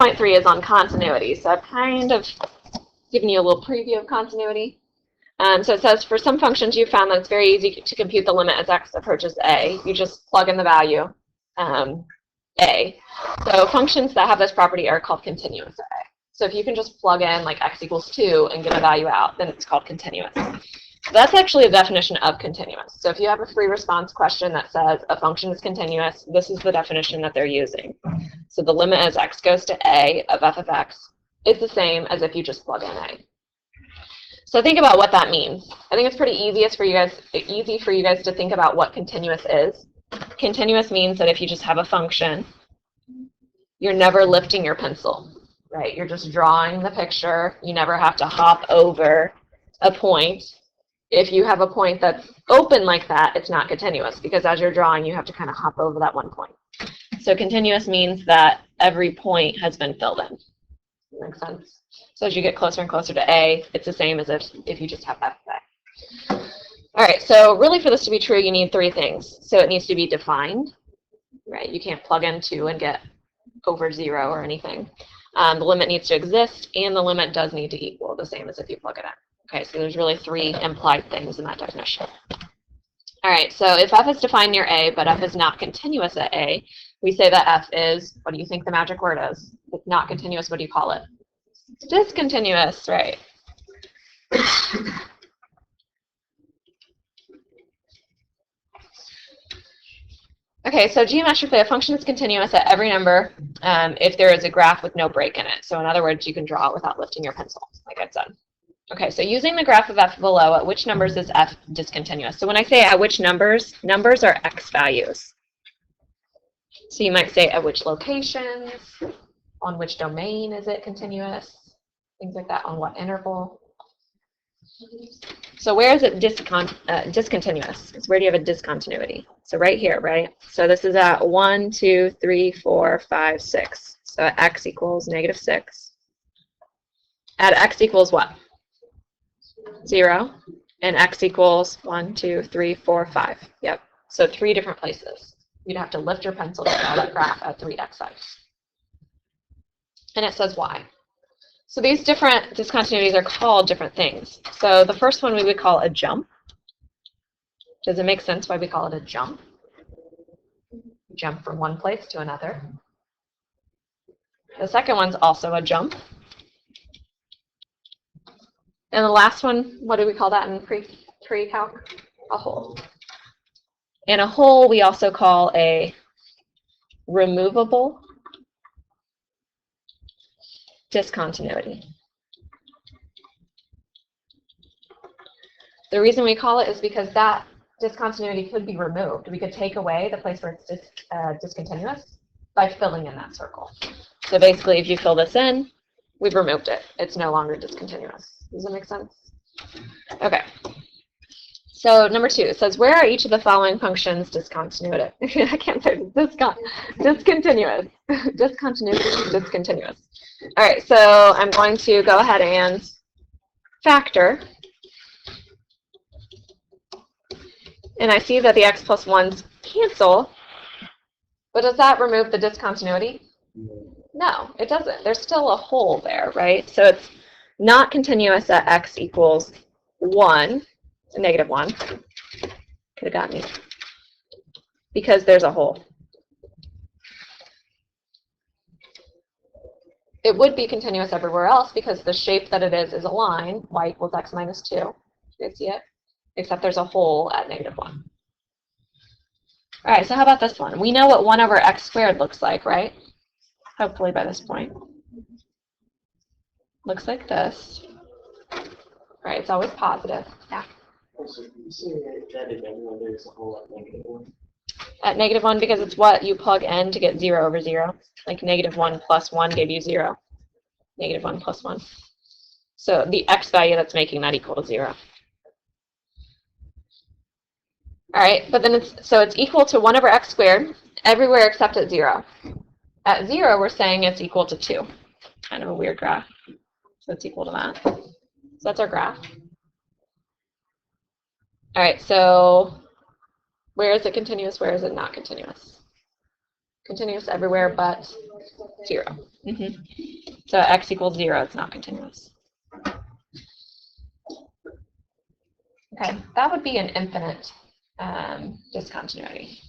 6.3 is on continuity. So I've kind of given you a little preview of continuity. So it says, for some functions, you found that it's very easy to compute the limit as x approaches a. You just plug in the value a. So functions that have this property are called continuous a. So if you can just plug in like x equals 2 and get a value out, then it's called continuous. So that's actually a definition of continuous. So if you have a free response question that says a function is continuous, this is the definition that they're using. So the limit as x goes to a of f of x is the same as if you just plug in a. So think about what that means. I think it's pretty easy for you guys to think about what continuous is. Continuous means that if you just have a function, you're never lifting your pencil, right? You're just drawing the picture. You never have to hop over a point. If you have a point that's open like that, it's not continuous, because as you're drawing, you have to kind of hop over that one point. So continuous means that every point has been filled in. Makes sense? So as you get closer and closer to A, it's the same as if you just have f of A. All right, so really for this to be true, you need three things. So it needs to be defined, right? You can't plug in 2 and get over 0 or anything. The limit needs to exist, and the limit does need to equal the same as if you plug it in. Okay, so there's really 3 implied things in that definition. All right, so if f is defined near A, but f is not continuous at A, we say that f is, what do you think the magic word is? If it's not continuous, what do you call it? Discontinuous, right? Okay, so geometrically, a function is continuous at every number if there is a graph with no break in it. So in other words, you can draw it without lifting your pencil, like I said. Okay, so using the graph of f below, at which numbers is f discontinuous? So when I say at which numbers, numbers are x values. So you might say at which locations, on which domain is it continuous, things like that, on what interval. So where is it discontinuous? It's where do you have a discontinuity? So right here, right? So this is at 1, 2, 3, 4, 5, 6. So at x equals -6. At x equals what? 0. And x equals 1, 2, 3, 4, 5. Yep. So 3 different places. You'd have to lift your pencil to draw that graph at 3 xi. And it says why. So these different discontinuities are called different things. So the first one we would call a jump. Does it make sense why we call it a jump? Jump from one place to another. The second one's also a jump. And the last one, what do we call that in pre-calc? A hole. And a hole we also call a removable discontinuity. The reason we call it is because that discontinuity could be removed. We could take away the place where it's discontinuous by filling in that circle. So basically, if you fill this in, we've removed it. It's no longer discontinuous. Does that make sense? Okay. So number 2, it says, where are each of the following functions discontinuous? I can't say discontinuous. Discontinuity, discontinuous. All right, so I'm going to go ahead and factor. And I see that the x plus 1s cancel. But does that remove the discontinuity? No, it doesn't. There's still a hole there, right? So it's not continuous at x equals 1, -1. Could have got me. Because there's a hole. It would be continuous everywhere else because the shape that it is a line, y equals x minus 2. You guys see it? Except there's a hole at -1. All right, so how about this one? We know what 1 over x squared looks like, right? Hopefully by this point. Looks like this. All right, it's always positive. Yeah. So you say that there's a hole at -1? At -1 because it's what you plug in to get 0 over 0. Like -1 plus 1 gave you 0. -1 plus 1. So the x value that's making that equal to 0. All right, but then it's equal to 1 over x squared everywhere except at 0. At 0, we're saying it's equal to 2. Kind of a weird graph. So it's equal to that. So that's our graph. All right, so where is it continuous? Where is it not continuous? Continuous everywhere but 0. So at x equals 0, it's not continuous. Okay, that would be an infinite discontinuity.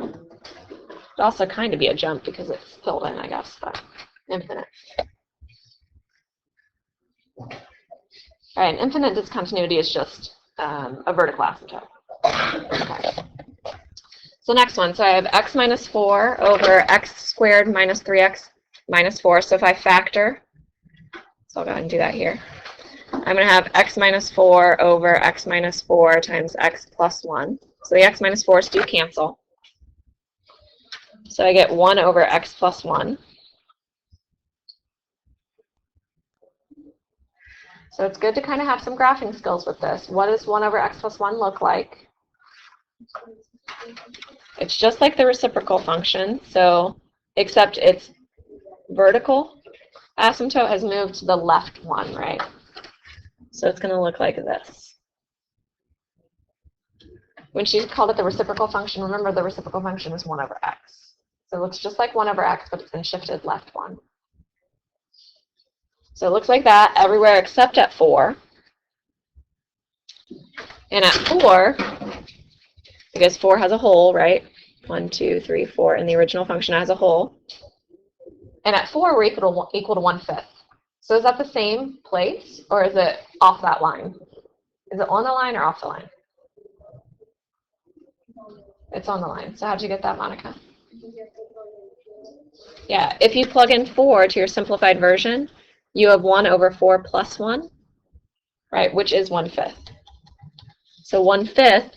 It'd also kind of be a jump because it's filled in, I guess, but infinite. All right, an infinite discontinuity is just a vertical asymptote. Okay. So next one, so I have x minus 4 over x squared minus 3x minus 4. So if I factor, so I'll go ahead and do that here. I'm going to have x minus 4 over x minus 4 times x plus 1. So the x minus 4's do cancel. So I get 1 over x plus 1. So it's good to kind of have some graphing skills with this. What does 1 over x plus 1 look like? It's just like the reciprocal function, so except its vertical asymptote has moved to the left one, right? So it's going to look like this. When she called it the reciprocal function, remember the reciprocal function is 1 over x. So it looks just like 1 over x, but it's been shifted left one. So it looks like that everywhere except at 4. And at 4, because 4 has a hole, right? 1, 2, 3, 4, and the original function has a hole. And at 4, we're equal to 1/5. So is that the same place, or is it off that line? Is it on the line or off the line? It's on the line. So how'd you get that, Monica? Yeah, if you plug in 4 to your simplified version, you have 1 over 4 plus 1, right, which is 1/5. So 1/5,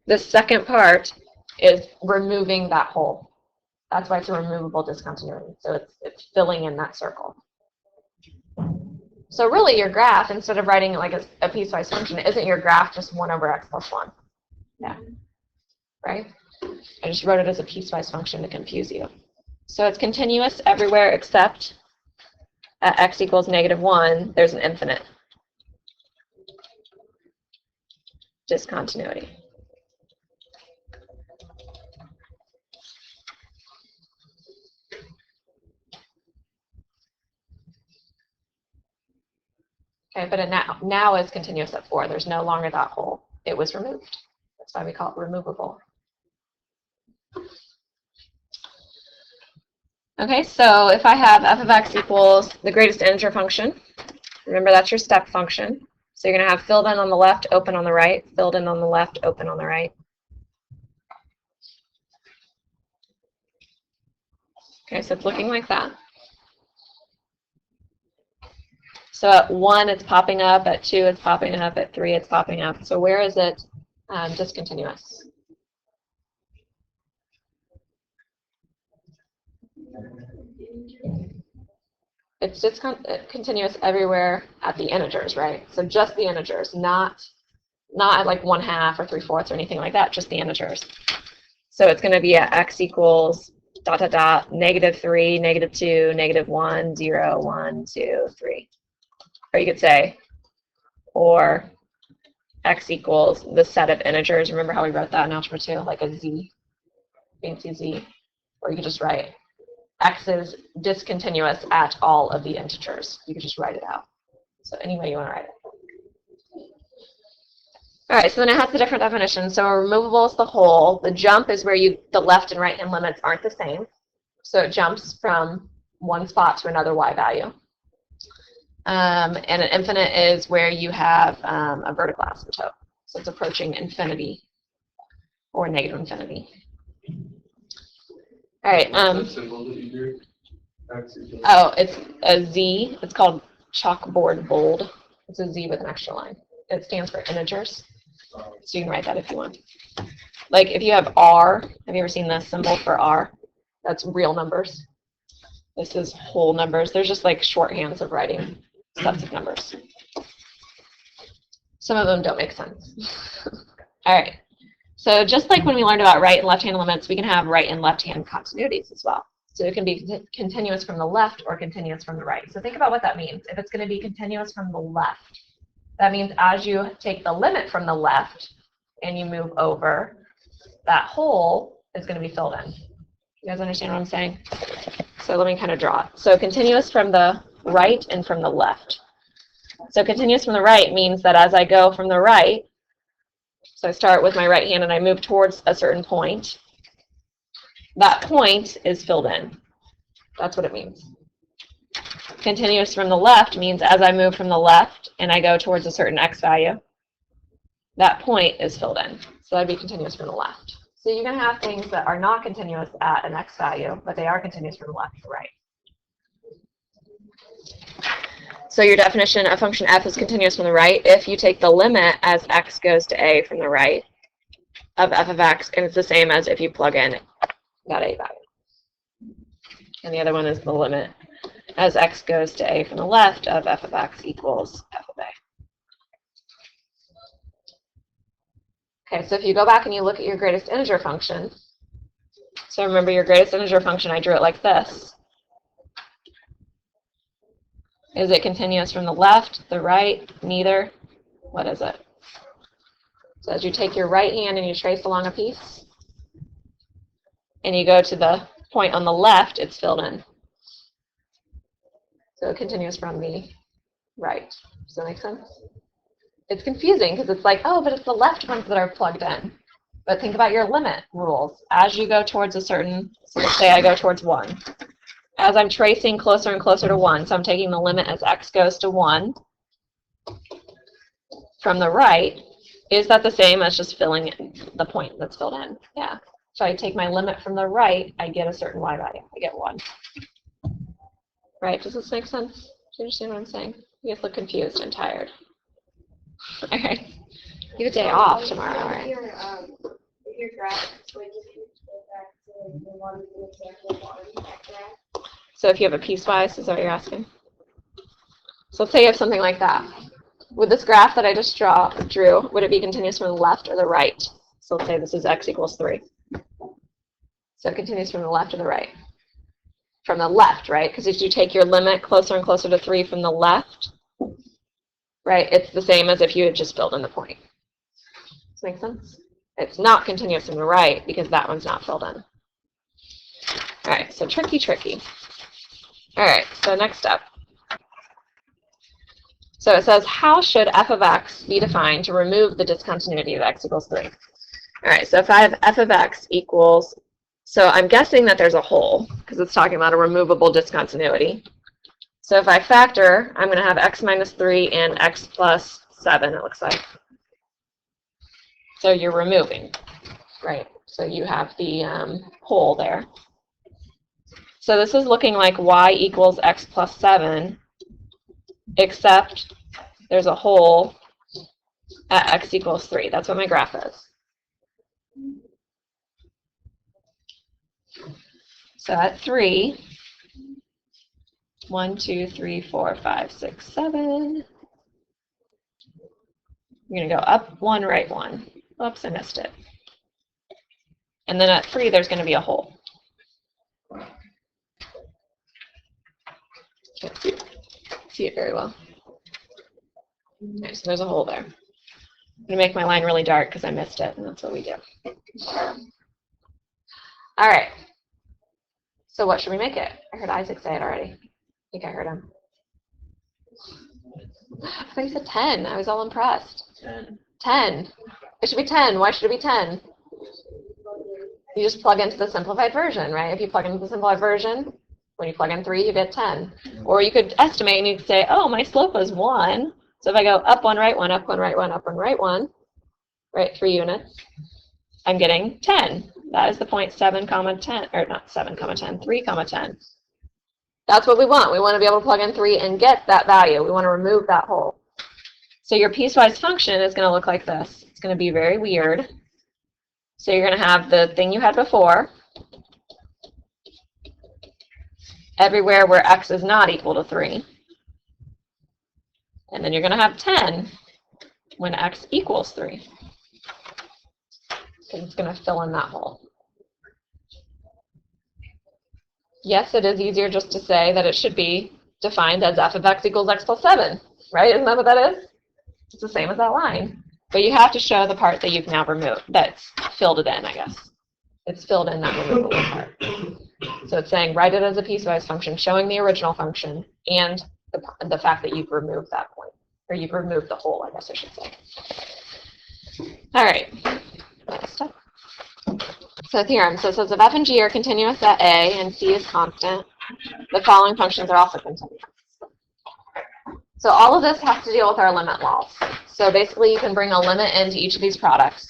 the second part, is removing that hole. That's why it's a removable discontinuity. So it's filling in that circle. So really your graph, instead of writing it like a piecewise function, isn't your graph just 1 over x plus 1? Yeah. Right? I just wrote it as a piecewise function to confuse you. So it's continuous everywhere except at x equals -1, there's an infinite discontinuity. Okay, but it now is continuous at 4. There's no longer that hole. It was removed. That's why we call it removable. Okay, so if I have f of x equals the greatest integer function, remember that's your step function. So you're going to have filled in on the left, open on the right, filled in on the left, open on the right. Okay, so it's looking like that. So at 1, it's popping up. At 2, it's popping up. At 3, it's popping up. So where is it discontinuous? It's discontinuous everywhere at the integers, right? So just the integers, not at like 1/2 or 3/4 or anything like that, just the integers. So it's going to be at x equals ... -3, -2, -1, 0, 1, 2, 3. Or you could say, or x equals the set of integers. Remember how we wrote that in algebra 2, like a z, fancy z. Or you could just write x is discontinuous at all of the integers. You could just write it out. So any way you want to write it. All right, so then it has the different definitions. So a removable is the whole. The jump is where the left and right hand limits aren't the same. So it jumps from one spot to another y value. And an infinite is where you have a vertical asymptote. So it's approaching infinity or negative infinity. All right. Oh, it's a Z. It's called chalkboard bold. It's a Z with an extra line. It stands for integers. So you can write that if you want. Like if you have R, have you ever seen the symbol for R? That's real numbers. This is whole numbers. There's just like shorthands of writing sets of numbers. Some of them don't make sense. All right. So just like when we learned about right and left-hand limits, we can have right and left-hand continuities as well. So it can be continuous from the left or continuous from the right. So think about what that means. If it's going to be continuous from the left, that means as you take the limit from the left, and you move over, that hole is going to be filled in. You guys understand what I'm saying? So let me kind of draw it. So continuous from the right and from the left. So continuous from the right means that as I go from the right, so I start with my right hand and I move towards a certain point, that point is filled in. That's what it means. Continuous from the left means as I move from the left and I go towards a certain x value, that point is filled in. So that'd be continuous from the left. So you're going to have things that are not continuous at an x value, but they are continuous from the left to right. So your definition of function f is continuous from the right if you take the limit as x goes to a from the right of f of x, and it's the same as if you plug in that a value. And the other one is the limit as x goes to a from the left of f of x equals f of a. Okay, so if you go back and you look at your greatest integer function, so remember your greatest integer function, I drew it like this. Is it continuous from the left, the right, neither? What is it? So as you take your right hand and you trace along a piece, and you go to the point on the left, it's filled in. So it continues from the right. Does that make sense? It's confusing because it's like, oh, but it's the left ones that are plugged in. But think about your limit rules. As you go towards a certain, so let's say I go towards 1. As I'm tracing closer and closer to 1, so I'm taking the limit as x goes to 1 from the right, is that the same as just filling in the point that's filled in? Yeah. So I take my limit from the right, I get a certain y value. I get 1. Right? Does this make sense? Do you understand what I'm saying? You guys look confused and tired. All right. You have a day off tomorrow, right? Your graph, so just go back to the one with the example bottom of that graph. So if you have a piecewise, is that what you're asking? So let's say you have something like that. With this graph that I just drew, would it be continuous from the left or the right? So let's say this is x equals 3. So it continues from the left or the right? From the left, right? Because if you take your limit closer and closer to 3 from the left, right, it's the same as if you had just filled in the point. Does that make sense? It's not continuous from the right because that one's not filled in. All right, so tricky, tricky. All right, so next up. So it says, how should f of x be defined to remove the discontinuity of x equals 3? All right, so if I have f of x equals, so I'm guessing that there's a hole because it's talking about a removable discontinuity. So if I factor, I'm going to have x minus 3 and x plus 7, it looks like. So you're removing, right? So you have the hole there. So this is looking like y equals x plus 7, except there's a hole at x equals 3. That's what my graph is. So at 3, 1, 2, 3, 4, 5, 6, 7. You're going to go up 1, right 1. Oops, I missed it. And then at 3, there's going to be a hole. Can't see it very well. Okay, so there's a hole there. I'm going to make my line really dark because I missed it, and that's what we do. All right. So what should we make it? I heard Isaac say it already. I think I heard him. I thought he said 10. I was all impressed. 10. It should be 10. Why should it be 10? You just plug into the simplified version, right? If you plug into the simplified version, when you plug in 3, you get 10. Or you could estimate and you could say, oh, my slope was 1. So if I go up 1, right 1, up 1, right 1, up 1, right 1, right, 3 units, I'm getting 10. That is the point 7, 10, or not 7, 10, 3, 10. That's what we want. We want to be able to plug in 3 and get that value. We want to remove that hole. So your piecewise function is going to look like this. It's going to be very weird. So you're going to have the thing you had before, everywhere where x is not equal to 3. And then you're going to have 10 when x equals 3. Because it's going to fill in that hole. Yes, it is easier just to say that it should be defined as f of x equals x plus 7, right? Isn't that what that is? It's the same as that line. But you have to show the part that you've now removed, that's filled it in, I guess. It's filled in that removable part. So it's saying write it as a piecewise function, showing the original function and the fact that you've removed that point, or you've removed the whole, I guess I should say. All right, next step. So theorem, so it says if f and g are continuous at a and c is constant, the following functions are also continuous. So all of this has to deal with our limit laws. So basically you can bring a limit into each of these products.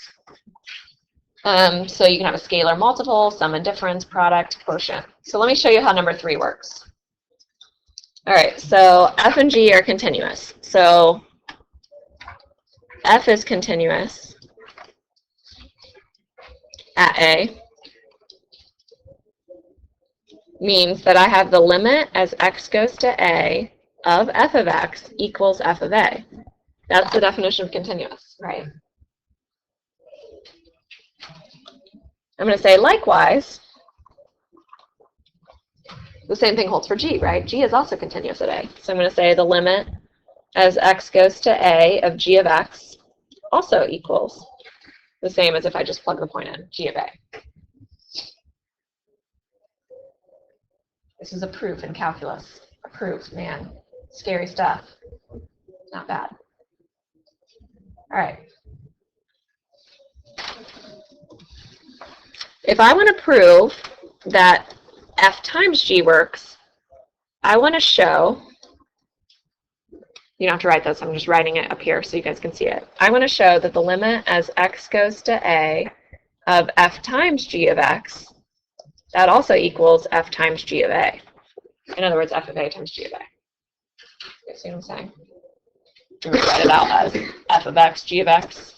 So you can have a scalar multiple, sum and difference, product, quotient. So let me show you how number 3 works. All right, so f and g are continuous. So f is continuous at a means that I have the limit as x goes to a of f of x equals f of a. That's the definition of continuous, right? I'm going to say likewise, the same thing holds for g, right? G is also continuous at a. So I'm going to say the limit as x goes to a of g of x also equals the same as if I just plug the point in, g of a. This is a proof in calculus. A proof, man. Scary stuff. Not bad. All right. If I want to prove that f times g works, I want to show, you don't have to write this, I'm just writing it up here so you guys can see it. I want to show that the limit as x goes to a of f times g of x, that also equals f times g of a. In other words, f of a times g of a. You see what I'm saying? I'm going to write it out as f of x, g of x.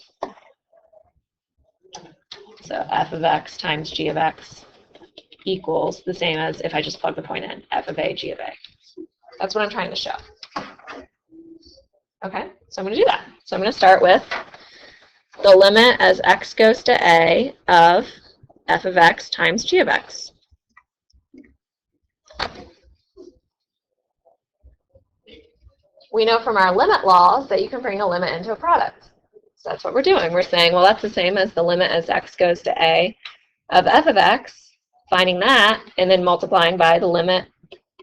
So f of x times g of x equals the same as if I just plug the point in, f of a, g of a. That's what I'm trying to show. Okay, so I'm going to do that. So I'm going to start with the limit as x goes to a of f of x times g of x. We know from our limit laws that you can bring a limit into a product. So that's what we're doing. We're saying, well, that's the same as the limit as x goes to a of f of x, finding that, and then multiplying by the limit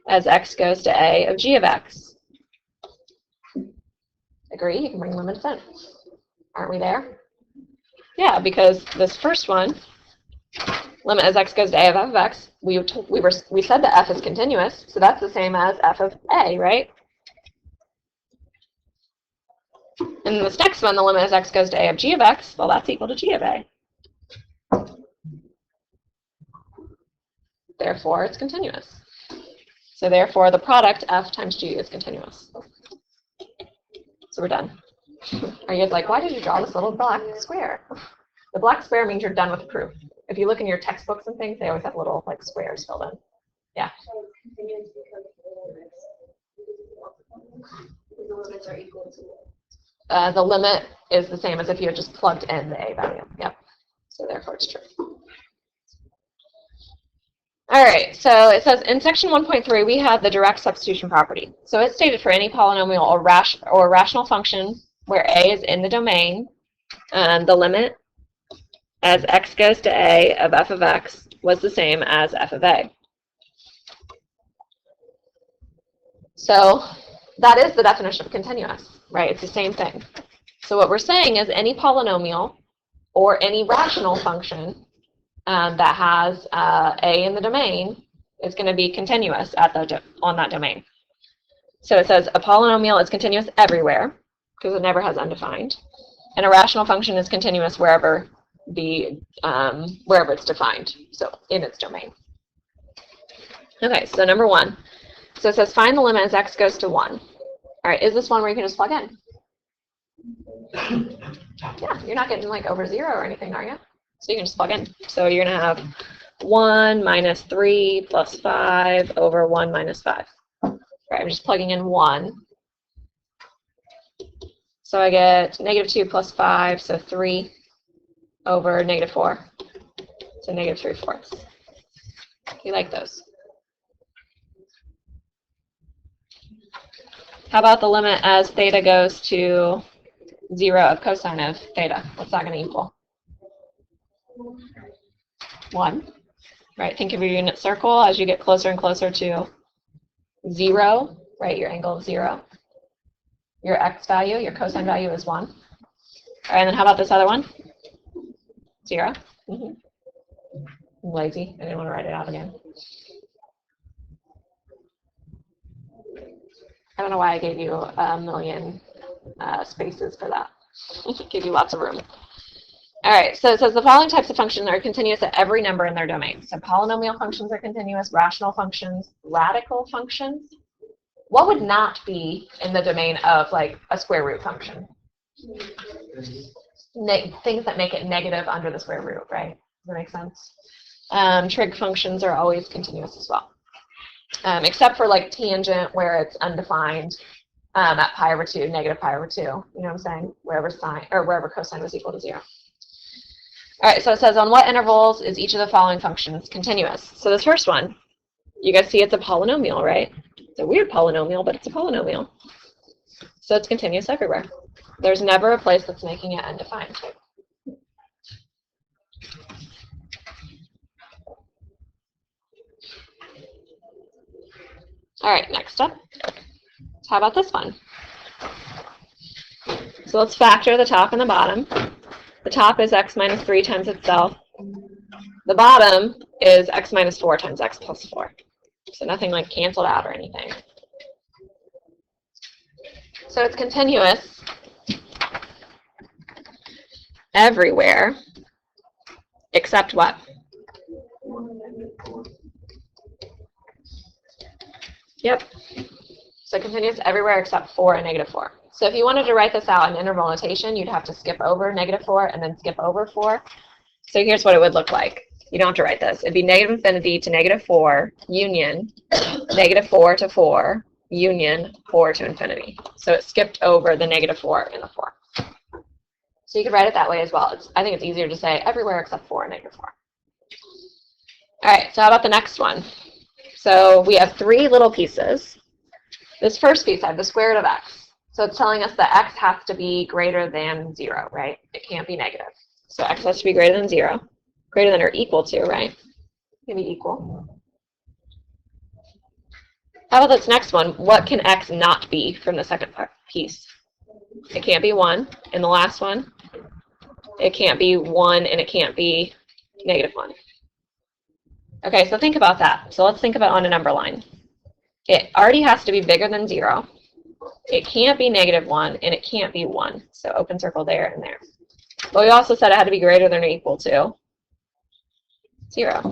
as x goes to a of g of x. Agree? You can bring limits in. Aren't we there? Yeah, because this first one, limit as x goes to a of f of x, we said that f is continuous, so that's the same as f of a, right? And this next one, the limit as x goes to a of g of x, well, that's equal to g of a. Therefore, it's continuous. So therefore, the product f times g is continuous. So we're done. Are you guys like, why did you draw this little black square? The black square means you're done with the proof. If you look in your textbooks and things, they always have little like squares filled in. Yeah. So it's continuous because the limits are equal to The limit is the same as if you had just plugged in the a value. Yep. So therefore, it's true. All right, so it says in section 1.3, we had the direct substitution property. So it stated for any polynomial or rational function where a is in the domain, the limit as x goes to a of f of x was the same as f of a. So that is the definition of continuous, right? It's the same thing. So what we're saying is any polynomial or any rational function that has a in the domain is going to be continuous on that domain. So it says a polynomial is continuous everywhere because it never has undefined, and a rational function is continuous wherever it's defined, so in its domain. Okay, so number 1. So it says find the limit as x goes to 1. All right, is this one where you can just plug in? Yeah, you're not getting like over 0 or anything, are you? So you can just plug in. So you're going to have 1 minus 3 plus 5 over 1 minus 5. All right, I'm just plugging in 1. So I get negative 2 plus 5, so 3 over negative 4. So negative 3/4. You like those? How about the limit as theta goes to 0 of cosine of theta? What's that going to equal? 1. Right, think of your unit circle as you get closer and closer to 0, right, your angle of 0. Your x value, your cosine value is 1. All right, and then how about this other one? 0. I'm lazy. I didn't want to write it out again. I don't know why I gave you a million spaces for that. Give you lots of room. All right, so it says the following types of functions are continuous at every number in their domain. So polynomial functions are continuous, rational functions, radical functions. What would not be in the domain of like a square root function? Things that make it negative under the square root, right? Does that make sense? Trig functions are always continuous as well. Except for like tangent where it's undefined at pi over 2, negative pi over 2. You know what I'm saying? Wherever sine or wherever cosine was equal to 0. All right, so it says on what intervals is each of the following functions continuous? So this first one, you guys see it's a polynomial, right? It's a weird polynomial, but it's a polynomial. So it's continuous everywhere. There's never a place that's making it undefined. All right, next up. How about this one? So let's factor the top and the bottom. The top is x minus 3 times itself. The bottom is x minus 4 times x plus 4. So nothing like canceled out or anything. So it's continuous everywhere except what? Yep. So continuous everywhere except 4 and negative 4. So if you wanted to write this out in interval notation, you'd have to skip over negative 4 and then skip over 4. So here's what it would look like. You don't have to write this. It'd be negative infinity to negative 4, union, negative 4 to 4, union, 4 to infinity. So it skipped over the negative 4 and the 4. So you could write it that way as well. I think it's easier to say everywhere except 4 and negative 4. All right, so how about the next one? So we have 3 little pieces. This first piece, I have the square root of x. So it's telling us that x has to be greater than 0, right? It can't be negative. So x has to be greater than 0. Greater than or equal to, right? It can be equal. How about this next one? What can x not be from the second piece? It can't be 1. And the last one, it can't be 1 and it can't be negative 1. Okay, so think about that. So let's think about on a number line. It already has to be bigger than 0. It can't be negative 1, and it can't be 1. So open circle there and there. But we also said it had to be greater than or equal to 0.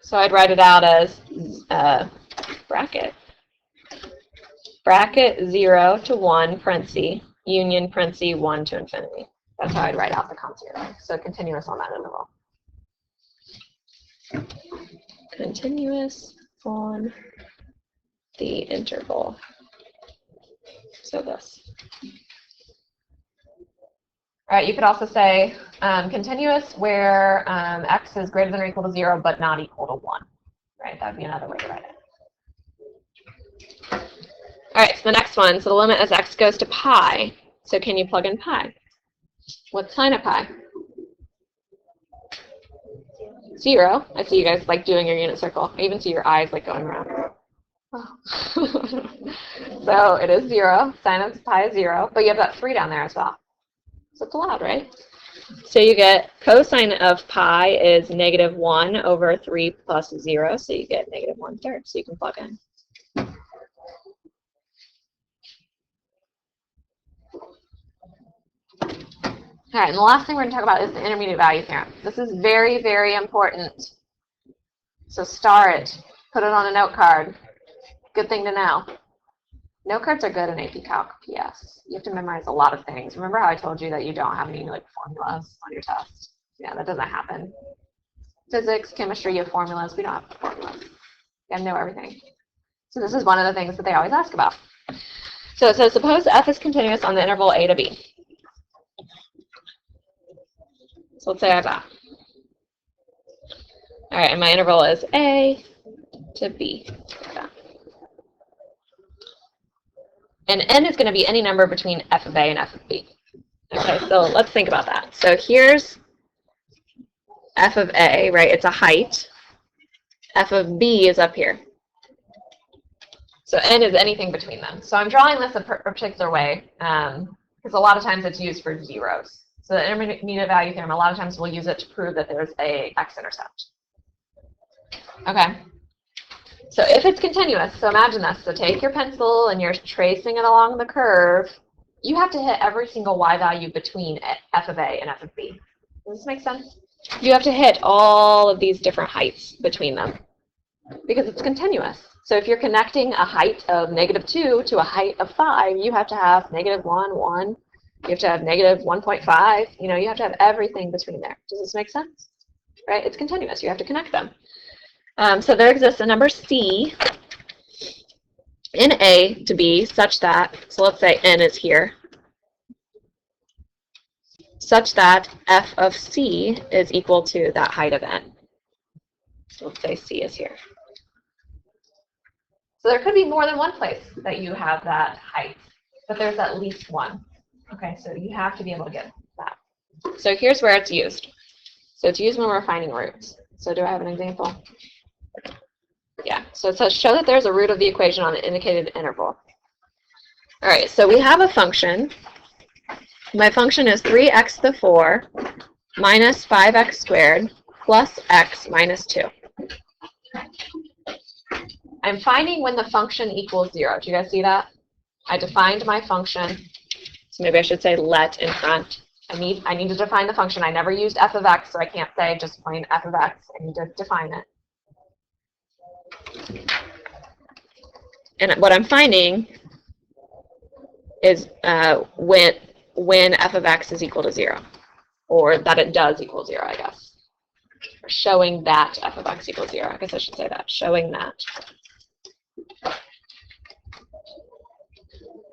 So I'd write it out as bracket. Bracket 0 to 1, parenthesis, union, parenthesis, 1 to infinity. That's how I'd write out the continuity. So continuous on that interval. Continuous on the interval. So this. All right, you could also say continuous where x is greater than or equal to 0 but not equal to 1. Right, that would be another way to write it. All right, so the next one, so the limit as x goes to pi. So can you plug in pi? What's sine of pi? 0. I see you guys like doing your unit circle. I even see your eyes like going around. Oh. So it is 0. Sine of pi is 0, but you have that 3 down there as well. So it's allowed, right? So you get cosine of pi is negative 1 over 3 plus 0, so you get negative 1/3. So you can plug in. All right, and the last thing we're going to talk about is the intermediate value theorem. This is very, very important. So star it. Put it on a note card. Good thing to know. Note cards are good in AP Calc PS. You have to memorize a lot of things. Remember how I told you that you don't have any like formulas on your test? Yeah, that doesn't happen. Physics, chemistry, you have formulas. We don't have formulas. You gotta know everything. So this is one of the things that they always ask about. So it says, suppose f is continuous on the interval a to b. So let's say I have that. All right, and my interval is a to b. Like that. And n is going to be any number between f of a and f of b. Okay, so let's think about that. So here's f of a, right? It's a height. F of b is up here. So n is anything between them. So I'm drawing this a particular way because a lot of times it's used for zeros. So the intermediate value theorem, a lot of times we'll use it to prove that there's a x-intercept. Okay. So if it's continuous, so imagine this. So take your pencil and you're tracing it along the curve. You have to hit every single y value between f of a and f of b. Does this make sense? You have to hit all of these different heights between them because it's continuous. So if you're connecting a height of -2 to a height of 5, you have to have -1, 1. You have to have -1.5. You know, you have to have everything between there. Does this make sense? Right? It's continuous. You have to connect them. So there exists a number c in A to B such that, so let's say n is here, such that f of c is equal to that height of n. So let's say c is here. So there could be more than one place that you have that height, but there's at least one. Okay, so you have to be able to get that. So here's where it's used. So it's used when we're finding roots. So do I have an example? Yeah, so it says show that there's a root of the equation on the indicated interval. All right, so we have a function. My function is 3x to the 4 minus 5x squared plus x minus 2. I'm finding when the function equals 0. Do you guys see that? I defined my function. So maybe I should say let in front. I need to define the function. I never used f of x, so I can't say just plain f of x. I need to define it. And what I'm finding is when f of x is equal to 0, or that it does equal 0, I guess. Or showing that f of x equals 0. I guess I should say that. Showing that.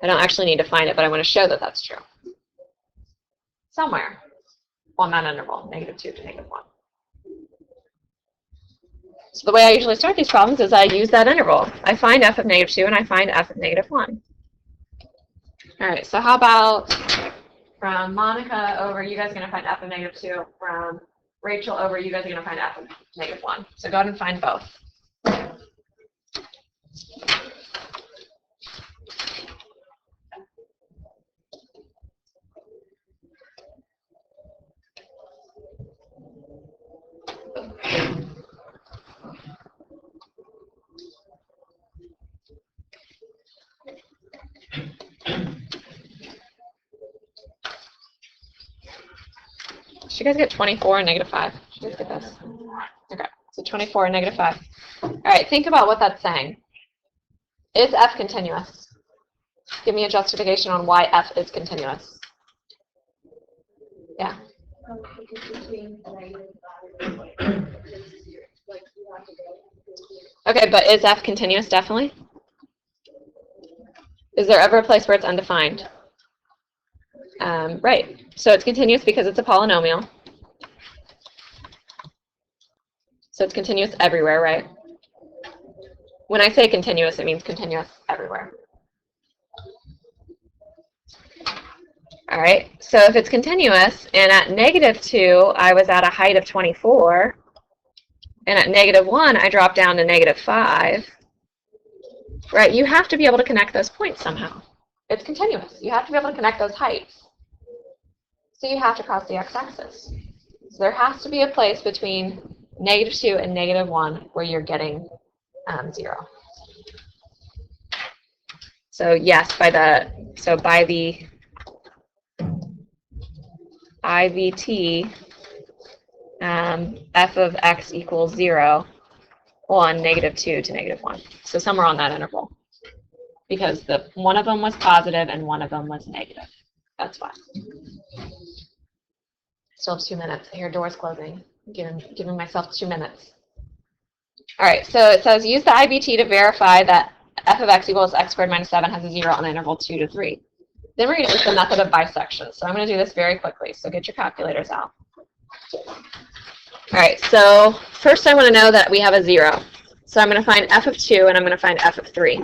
I don't actually need to find it, but I want to show that that's true. Somewhere on that interval, -2 to -1. So the way I usually start these problems is I use that interval. I find f of -2 and I find f of -1. All right, so how about from Monica over, you guys are going to find f of -2. From Rachel over, you guys are going to find f of -1. So go ahead and find both. Did you guys get 24 and -5? Did you guys get this? Okay, so 24 and -5. All right, think about what that's saying. Is f continuous? Give me a justification on why f is continuous. Yeah. Okay, but is f continuous definitely? Is there ever a place where it's undefined? Right. So it's continuous because it's a polynomial. So it's continuous everywhere, right? When I say continuous, it means continuous everywhere. All right. So if it's continuous, and at -2, I was at a height of 24, and at -1, I dropped down to -5, right? You have to be able to connect those points somehow. It's continuous. You have to be able to connect those heights. So you have to cross the x-axis. So there has to be a place between -2 and -1 where you're getting 0. So yes, by the IVT, f of x equals 0 on -2 to -1. So somewhere on that interval. Because one of them was positive and one of them was negative. That's why. Still have 2 minutes. I hear doors closing. Giving myself 2 minutes. All right, so it says use the IVT to verify that f of x equals x squared minus 7 has a 0 on the interval 2 to 3. Then we're going to use the method of bisection. So I'm going to do this very quickly. So get your calculators out. All right, so first I want to know that we have a 0. So I'm going to find f of 2 and I'm going to find f of 3.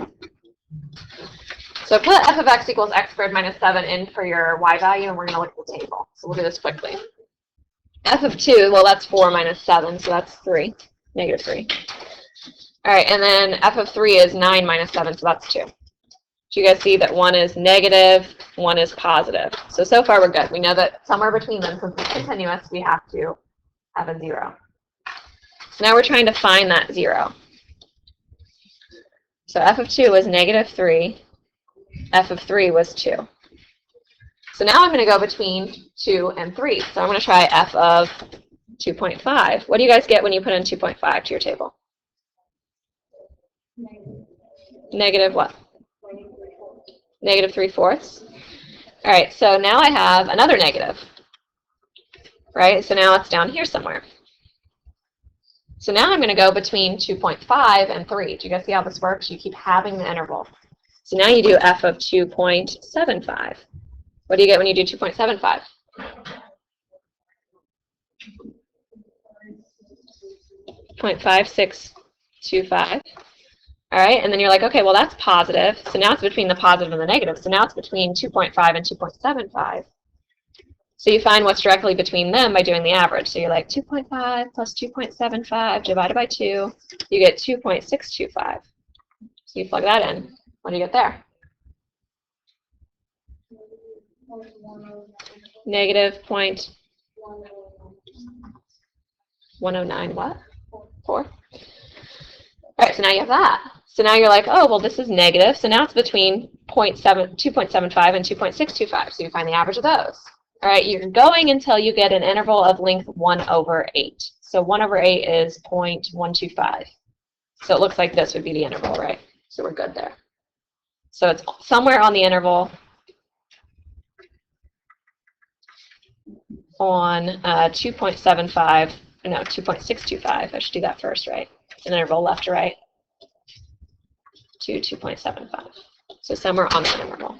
So put f of x equals x squared minus 7 in for your y value, and we're going to look at the table. So we'll do this quickly. F of 2, well, that's 4 minus 7, so that's 3, negative 3. All right, and then f of 3 is 9 minus 7, so that's 2. Do you guys see that one is negative, one is positive? So far we're good. We know that somewhere between them, since it's continuous, we have to have a 0. So now we're trying to find that 0. So f of 2 was negative 3. F of 3 was 2. So now I'm going to go between 2 and 3. So I'm going to try f of 2.5. What do you guys get when you put in 2.5 to your table? Negative what? Negative 3/4. All right, so now I have another negative, right? So now it's down here somewhere. So now I'm going to go between 2.5 and 3. Do you guys see how this works? You keep having the interval. So now you do f of 2.75. What do you get when you do 2.75? .5625. All right, and then you're like, okay, well, that's positive. So now it's between the positive and the negative. So now it's between 2.5 and 2.75. So you find what's directly between them by doing the average. So you're like 2.5 plus 2.75 divided by 2. You get 2.625. So you plug that in. What do you get there? Negative 0.109 what? 4? All right, so now you have that. So now you're like, oh, well, this is negative. So now it's between 2.75 and 2.625. So you find the average of those. All right, you're going until you get an interval of length 1/8. So 1/8 is 0.125. So it looks like this would be the interval, right? So we're good there. So it's somewhere on the interval on 2.75, no, 2.625. I should do that first, right? An interval left to right to 2.75. So somewhere on that interval.